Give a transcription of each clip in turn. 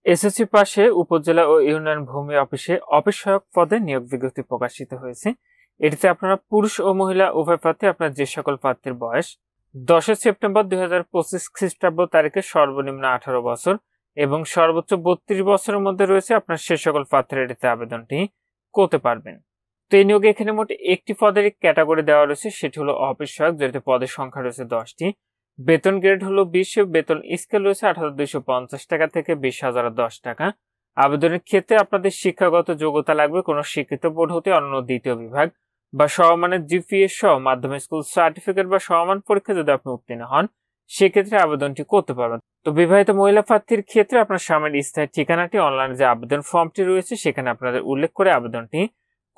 SSC পাশে উপজেলা ও union ভূমি অফিসে অফিস সহায়ক পদে নিয়োগ বিজ্ঞপ্তি প্রকাশিত হয়েছে। এটিতে আপনারা পুরুষ ও মহিলা উভয় প্রার্থী, আপনার যে সকল প্রার্থীর বয়স 10 সেপ্টেম্বর 2025 খ্রিস্টাব্দ তারিখে সর্বনিম্ন 18 বছর এবং সর্বোচ্চ 32 বছরের মধ্যে রয়েছে, আপনার সে সকল প্রার্থীরা এটিতে আবেদনটি করতে পারবেন। তো এই নিয়োগে এখানে মোট একটি পদের ক্যাটাগরি দেওয়া রয়েছে, সেটি হলো অফিস সহায়ক, যেটিতে পদের সংখ্যা রয়েছে 10টি। বেতন গ্রেড হলো 20, বেতন স্কেল রয়েছে 18,250 টাকা থেকে 20,010 টাকা। আবেদনের ক্ষেত্রে আপনাদের শিক্ষাগত যোগ্যতা লাগবে কোনো স্বীকৃত বোর্ড হতে অন্য দ্বিতীয় বিভাগ বা সমমানের জিপিএস সহ মাধ্যমিক স্কুল সার্টিফিকেট বা সমমান পরীক্ষা যদি আপনি উত্তীর্ণ হন, সেক্ষেত্রে আবেদনটি করতে পারবেন। তো বিবাহিত মহিলা প্রার্থীর ক্ষেত্রে আপনার স্বামীর স্থায়ী ঠিকানাটি অনলাইনে যে আবেদন ফর্মটি রয়েছে সেখানে আপনাদের উল্লেখ করে আবেদনটি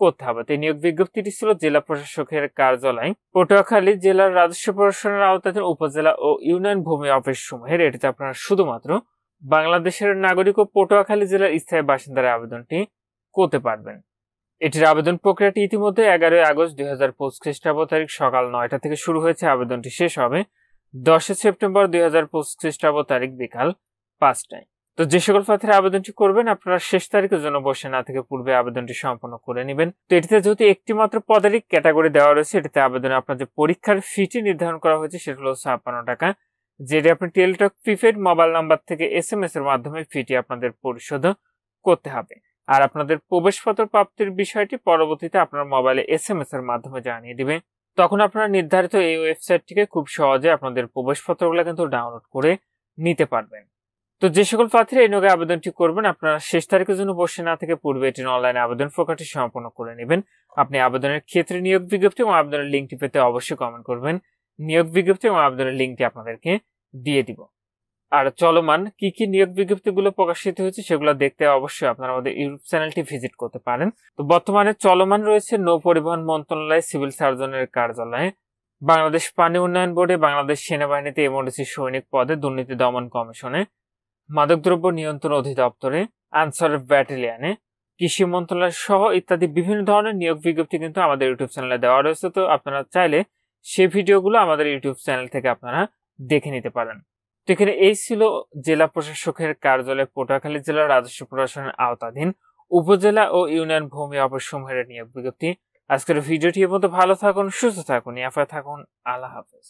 করতে হবে। তো নিয়োগ বিজ্ঞপ্তিটি ছিল জেলা প্রশাসকের কার্যালয়, পটুয়াখালী জেলার রাজস্ব প্রশাসনের আওতাধীন উপজেলা ও ইউনিয়ন ভূমি অফিস সমূহের। এটিতে আপনারা শুধুমাত্র বাংলাদেশের নাগরিক ও পটুয়াখালী জেলার স্থায়ী বাসিন্দারা আবেদনটি করতে পারবেন। এটির আবেদন প্রক্রিয়াটি ইতিমধ্যে 11 আগস্ট 2025 খ্রিস্টাব্দ তারিখ সকাল 9টা থেকে শুরু হয়েছে। আবেদনটি শেষ হবে 10 সেপ্টেম্বর 2025 খ্রিস্টাব্দ তারিখ বিকাল 5টায়। তো যে সকল প্রার্থীরা আবেদনটি করবেন, আপনারা শেষ তারিখের জন্য বসে না থেকে পূর্বে আবেদনটি সম্পন্ন করে নেবেন। তো এটিতে যেহেতু একটি মাত্র পদেরই ক্যাটাগরি দেওয়া রয়েছে, এটিতে আবেদনে আপনার যে পরীক্ষার ফিটি নির্ধারণ করা হয়েছে সেটা হলো 56 টাকা, যেটি আপনি টেলিটক প্রিপেড মোবাইল নাম্বার থেকে SMS এর মাধ্যমে ফিটি আপনাদের পরিশোধ করতে হবে। আর আপনাদের প্রবেশপত্র প্রাপ্তির বিষয়টি পরবর্তীতে আপনার মোবাইলে SMS এর মাধ্যমে জানিয়ে দিবে। তখন আপনারা নির্ধারিত এই ওয়েবসাইট থেকে খুব সহজে আপনাদের প্রবেশপত্রগুলো কিন্তু ডাউনলোড করে নিতে পারবেন। তো যে সকল প্রার্থীরা এই নিয়োগে আবেদনটি করবেন, আপনারা শেষ তারিখের জন্য বসে না থেকে পূর্বে এটির অনলাইনে আবেদন প্রক্রিয়াটি সম্পন্ন করে নেবেন। আপনি আবেদনের ক্ষেত্রে নিয়োগ বিজ্ঞপ্তি এবং আবেদনের লিঙ্কটি পেতে অবশ্যই কমেন্ট করবেন। নিয়োগ বিজ্ঞপ্তি এবং আবেদনের লিঙ্কটি আপনাদেরকে দিয়ে দিব। আর চলমান কি কি নিয়োগ বিজ্ঞপ্তিগুলো প্রকাশিত হয়েছে সেগুলো দেখতে অবশ্যই আপনারা আমাদের ইউটিউব চ্যানেলটি ভিজিট করতে পারেন। তো বর্তমানে চলমান রয়েছে নৌ পরিবহন মন্ত্রণালয় সিভিল সার্জনের কার্যালয়ে, বাংলাদেশ পানি উন্নয়ন বোর্ডে, বাংলাদেশ সেনাবাহিনীতে এমডিসি সৈনিক পদে, দুর্নীতি দমন কমিশনে, মাদকদ্রব্য নিয়ন্ত্রণ অধিদপ্তরে, আনসার ব্যাটালিয়নে, কৃষি মন্ত্রণালয় সহ ইত্যাদি বিভিন্ন ধরনের নিয়োগ বিজ্ঞপ্তি কিন্তু আমাদের ইউটিউব চ্যানেলে দেওয়া রয়েছে। তো আপনারা চাইলে সেই ভিডিওগুলো আমাদের ইউটিউব চ্যানেল থেকে আপনারা দেখে নিতে পারেন। তো এখানে এই ছিল জেলা প্রশাসকের কার্যালয়, পটুয়াখালী জেলার রাজস্ব প্রশাসনের আওতাধীন উপজেলা ও ইউনিয়ন ভূমি অফিস সমূহের নিয়োগ বিজ্ঞপ্তি। আজকের ভিডিওটি এর মধ্যে ভালো থাকুন, সুস্থ থাকুন, ইয়াফা থাকুন। আল্লাহ হাফেজ।